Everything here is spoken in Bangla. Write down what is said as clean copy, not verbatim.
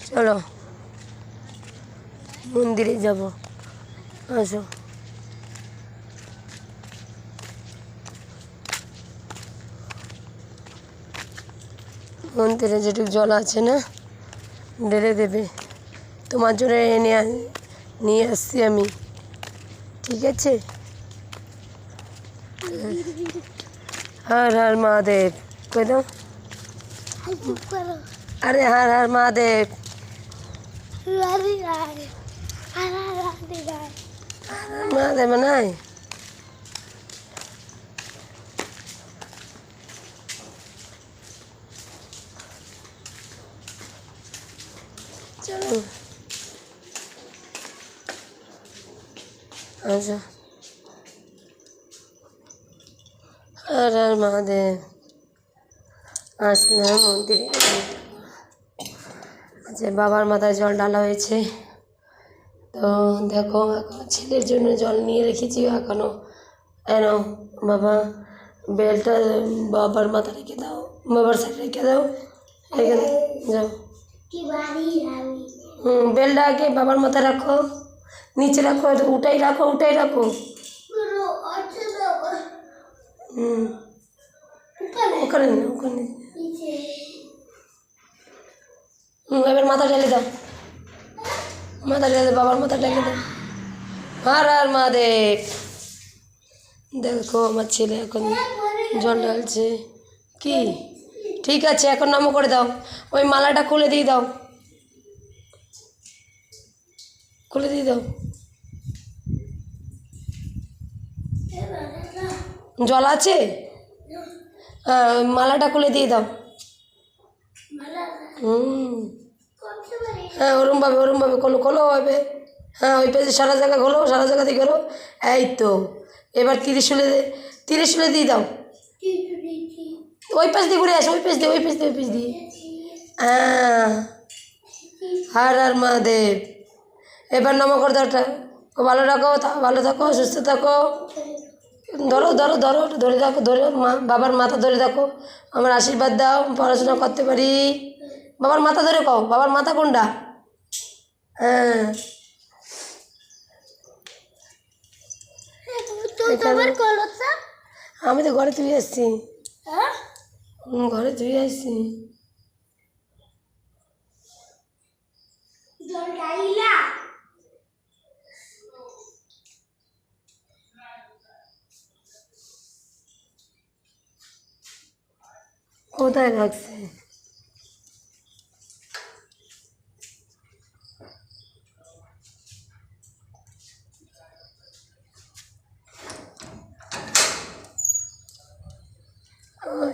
চলো মন্দিরে যাব, আসো। মন্দিরে যেটুকু জল আছে না ঢেলে দেবে, তোমার জন্য এনে নিয়ে আসছি আমি, ঠিক আছে? হর হর মহাদেব কই দাও। আরে হর হর মহাদেব, মহাদেব নাই। চলো আচ্ছা, হর হর মহাদেব। আসলাম মন্দিরে। আচ্ছা, বাবার মাথায় জল ঢালা হয়েছে, তো দেখো এখন ছেলের জন্য জল নিয়ে রেখেছি এখনও। এনো বাবা, বেলটা বাবার মাথা রেখে দাও, বাবার সাইড রেখে দাও, রেখে যাও। বেলটা আগে বাবার মাথায় রাখো, নিচে রাখো, উঠাই রাখো, উঠাই রাখো। ওখানে না, ওখানে। এবার মাথা ঢেলে দাও, মাথা ঢেলে দাও, বাবার মাথা ঢেলে দাও। হর হর মহাদেব। দেখো আমার ছেলে এখন জল ঢালছে। কি ঠিক আছে, এখন নামও করে দাও, ওই মালাটা খুলে দিয়ে দাও, খুলে দিয়ে দাও। জল আছে? হ্যাঁ, ওই মালাটা খুলে দিয়ে দাও। হ্যাঁ, ওরমভাবে খোলো, খোলো হবে। হ্যাঁ, ওই পেজে সারা জায়গা খোলো, সারা জায়গা দিয়ে খোলো। এই তো, এবার ত্রিশুলে দিয়ে দাও। ওই পাশ দিয়ে ঘুরে আসো, ওই পাশ দিয়ে, ওই পাশ দিয়ে, ওই পাশ দিয়ে। হ্যাঁ, হর হর মহাদেব। এবার নমো করে দাও। ভালো রাখো, ভালো থাকো, সুস্থ থাকো। ধরো ধরো ধরো, ধরে রাখো, ধরে বাবার মাথা ধরে রাখো, আমার আশীর্বাদ দাও, পড়াশোনা করতে পারি। বাবার মাথা ধরে কও, বাবার মাথা কোনটা? হ্যাঁ, আমি তো ঘরে ধুয়ে আসছি, ঘরে ধুয়ে আসছি। কোথায় রাখছে? ওই